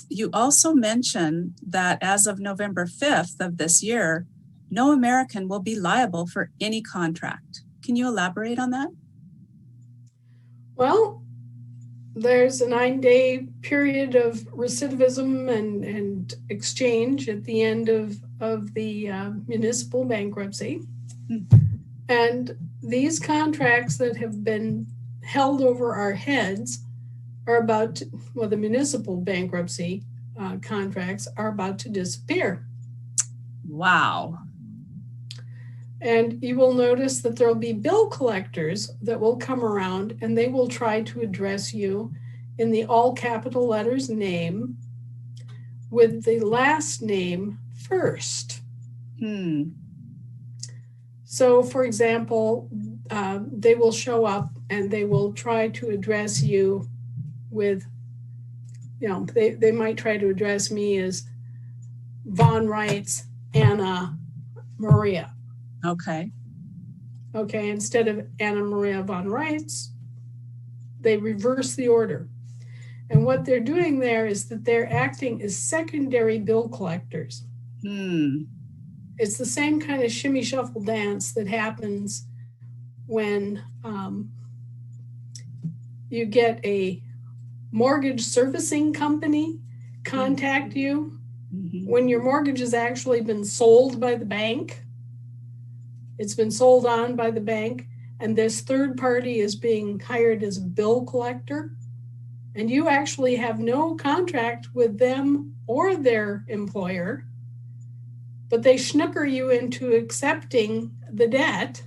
You also mentioned that as of November 5th of this year, no American will be liable for any contract. Can you elaborate on that? Well, there's a 9-day period of recidivism and exchange at the end of the municipal bankruptcy. And these contracts that have been held over our heads are about to, well, the municipal bankruptcy contracts are about to disappear. Wow. And you will notice that there'll be bill collectors that will come around and they will try to address you in the all capital letters name with the last name first. So, for example, they will show up and they will try to address you with, they might try to address me as Von Wright's Anna Maria. Okay, instead of Anna Maria von Wright's, they reverse the order. And what they're doing there is that they're acting as secondary bill collectors. It's the same kind of shimmy shuffle dance that happens when you get a mortgage servicing company contact you when your mortgage has actually been sold by the bank. It's been sold on by the bank, and this third party is being hired as a bill collector, and you actually have no contract with them or their employer, but they snooker you into accepting the debt.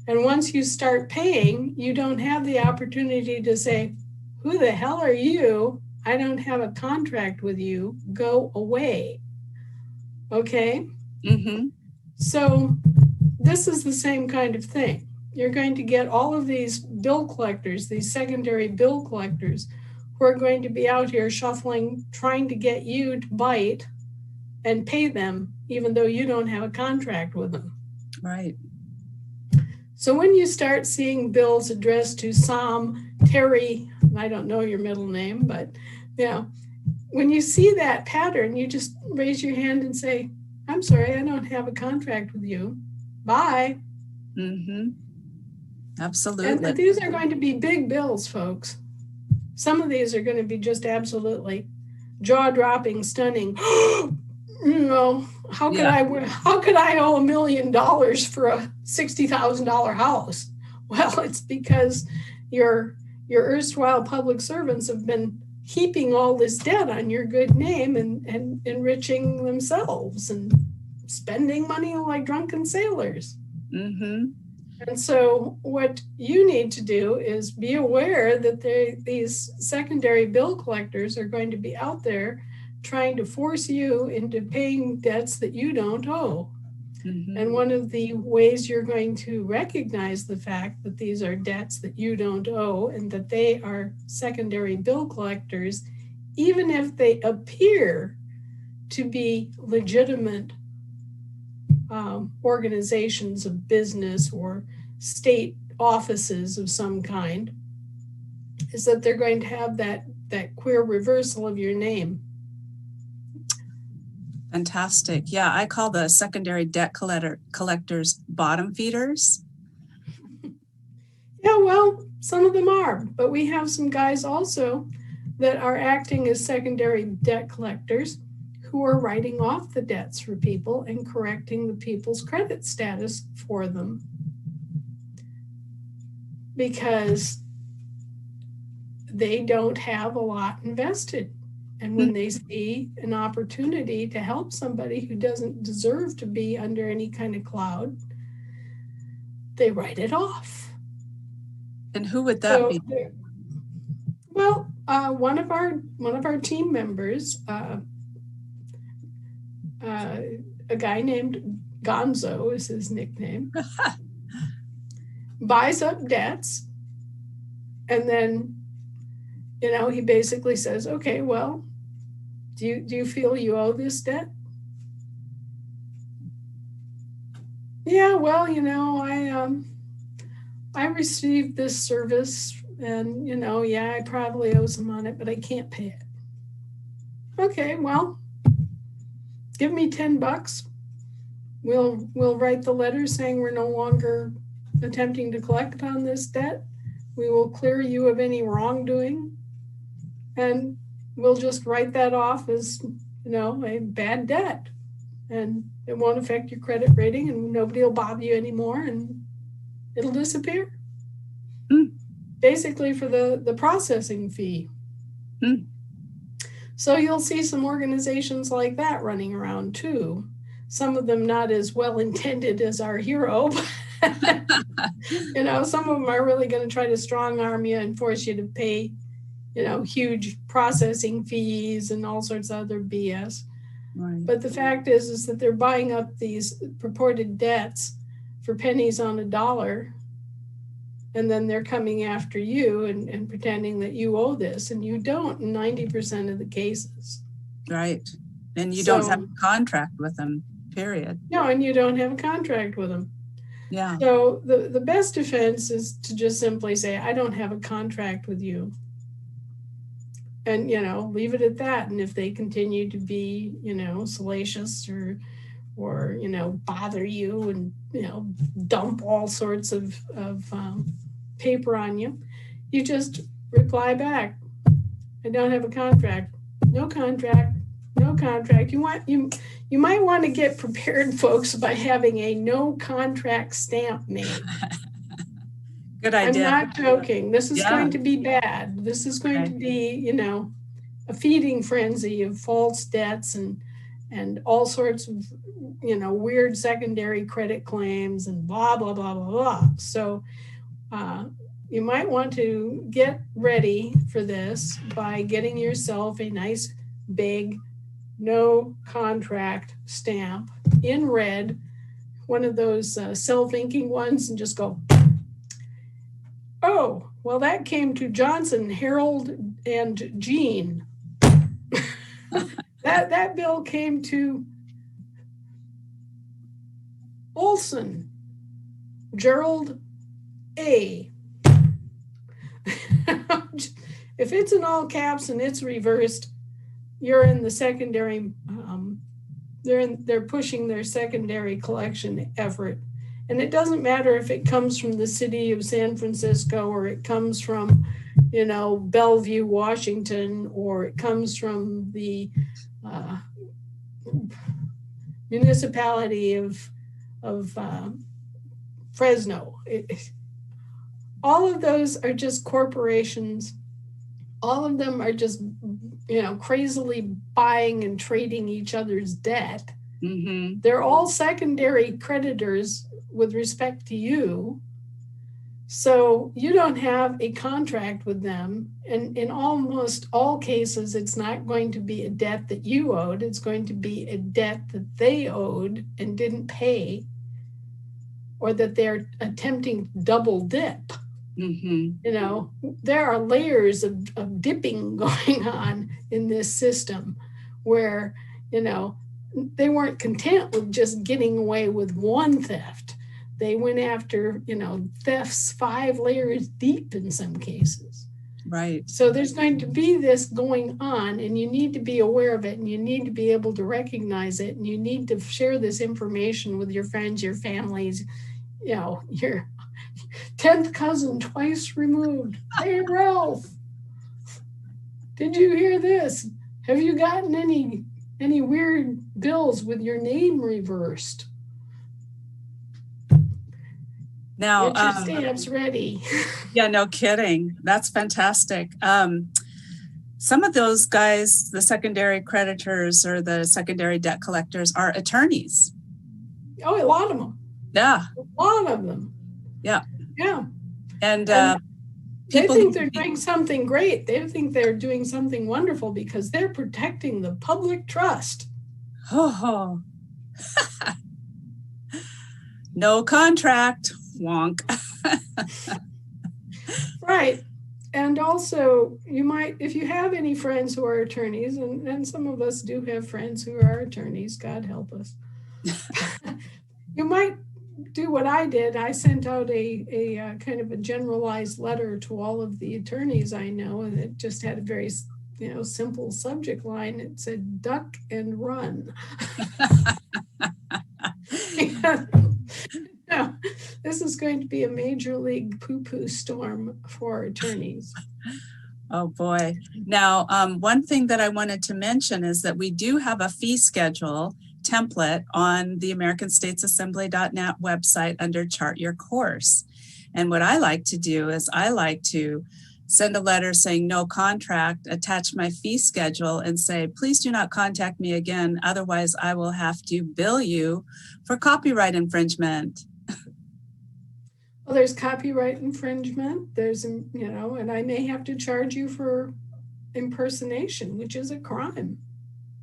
And once you start paying, you don't have the opportunity to say, who the hell are you? I don't have a contract with you. Go away. Okay? So this is the same kind of thing. You're going to get all of these bill collectors, these secondary bill collectors, who are going to be out here shuffling, trying to get you to bite and pay them, even though you don't have a contract with them. Right. So when you start seeing bills addressed to Sam, Terry, I don't know your middle name, but when you see that pattern, you just raise your hand and say, I'm sorry, I don't have a contract with you. Bye. Absolutely. And these are going to be big bills, folks. Some of these are going to be just absolutely jaw-dropping, stunning. How could I owe $1 million for a $60,000 house? Well, it's because your erstwhile public servants have been heaping all this debt on your good name and enriching themselves and spending money like drunken sailors. And so what you need to do is be aware that these secondary bill collectors are going to be out there trying to force you into paying debts that you don't owe. And one of the ways you're going to recognize the fact that these are debts that you don't owe and that they are secondary bill collectors, even if they appear to be legitimate organizations of business or state offices of some kind, is that they're going to have that queer reversal of your name. Fantastic. Yeah, I call the secondary debt collectors bottom feeders. Yeah, well, some of them are, but we have some guys also that are acting as secondary debt collectors who are writing off the debts for people and correcting the people's credit status for them, because they don't have a lot invested. And when they see an opportunity to help somebody who doesn't deserve to be under any kind of cloud, they write it off. And who would that be? Well, one of our team members, a guy named Gonzo is his nickname, buys up debts, and then he basically says, okay, well, do you feel you owe this debt? Yeah, well, I received this service and, I probably owe some on it, but I can't pay it. Okay, well, give me $10. We'll write the letter saying we're no longer attempting to collect on this debt. We will clear you of any wrongdoing, and we'll just write that off as, a bad debt, and it won't affect your credit rating, and nobody will bother you anymore, and it'll disappear. Basically for the processing fee. So you'll see some organizations like that running around too. Some of them not as well intended as our hero. Some of them are really going to try to strong arm you and force you to pay, huge processing fees and all sorts of other BS. Right. But the fact is that they're buying up these purported debts for pennies on a dollar, and then they're coming after you and pretending that you owe this, and you don't in 90% of the cases. Right. And you don't have a contract with them, period. No, and you don't have a contract with them. Yeah. So the best defense is to just simply say, I don't have a contract with you. And, leave it at that. And if they continue to be, salacious or bother you and, dump all sorts of paper on you, you just reply back, I don't have a contract. No contract. No contract. You might want to get prepared, folks, by having a no contract stamp made. Good idea. I'm not joking. This is going to be bad. This is going to be, a feeding frenzy of false debts and all sorts of, weird secondary credit claims and blah, blah, blah, blah, blah. So you might want to get ready for this by getting yourself a nice big no contract stamp in red, one of those self-inking ones, and just go, oh, well, that came to Johnson, Harold, and Jean. that bill came to Olson, Gerald A. If it's in all caps and it's reversed, you're in the secondary, they're pushing their secondary collection effort. And it doesn't matter if it comes from the city of San Francisco or it comes from, Bellevue, Washington, or it comes from the municipality of Fresno. All of those are just corporations. All of them are just, crazily buying and trading each other's debt. Mm-hmm. They're all secondary creditors with respect to you. So you don't have a contract with them. And in almost all cases, it's not going to be a debt that you owed. It's going to be a debt that they owed and didn't pay, or that they're attempting double dip. Mm-hmm. There are layers of dipping going on in this system where, they weren't content with just getting away with one theft. They went after, thefts 5 layers deep in some cases. Right. So there's going to be this going on, and you need to be aware of it, and you need to be able to recognize it, and you need to share this information with your friends, your families, your 10th cousin twice removed. Hey, Ralph, did you hear this? Have you gotten any weird bills with your name reversed? Now, get your stamps ready. Yeah, no kidding. That's fantastic. Some of those guys, the secondary creditors or the secondary debt collectors, are attorneys. Oh, a lot of them. Yeah. A lot of them. Yeah. Yeah. And they think they're doing something great. They think they're doing something wonderful because they're protecting the public trust. Oh. No contract. Wonk. Right. And also, you might, if you have any friends who are attorneys, and some of us do have friends who are attorneys, God help us, you might do what I did. I sent out a kind of a generalized letter to all of the attorneys I know, and it just had a very simple subject line. It said duck and run. Yeah, this is going to be a major league poo-poo storm for attorneys. Oh boy. Now, one thing that I wanted to mention is that we do have a fee schedule template on the AmericanStatesAssembly.net website under Chart Your Course. And what I like to do is I like to send a letter saying no contract, attach my fee schedule, and say, please do not contact me again. Otherwise, I will have to bill you for copyright infringement. Well, there's copyright infringement. There's, and I may have to charge you for impersonation, which is a crime.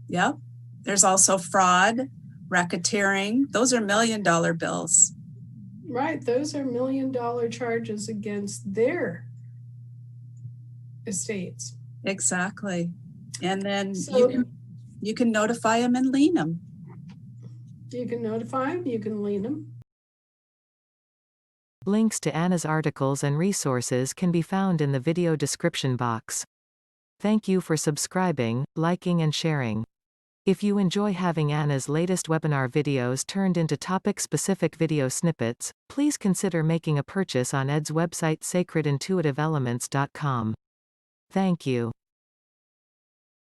Yep. There's also fraud, racketeering. Those are $1 million bills. Right. Those are $1 million charges against their estates. Exactly. And then So, you can notify them and lien them. You can notify them, you can lien them. Links to Anna's articles and resources can be found in the video description box. Thank you for subscribing, liking and sharing. If you enjoy having Anna's latest webinar videos turned into topic-specific video snippets, please consider making a purchase on Ed's website sacredintuitiveelements.com. Thank you.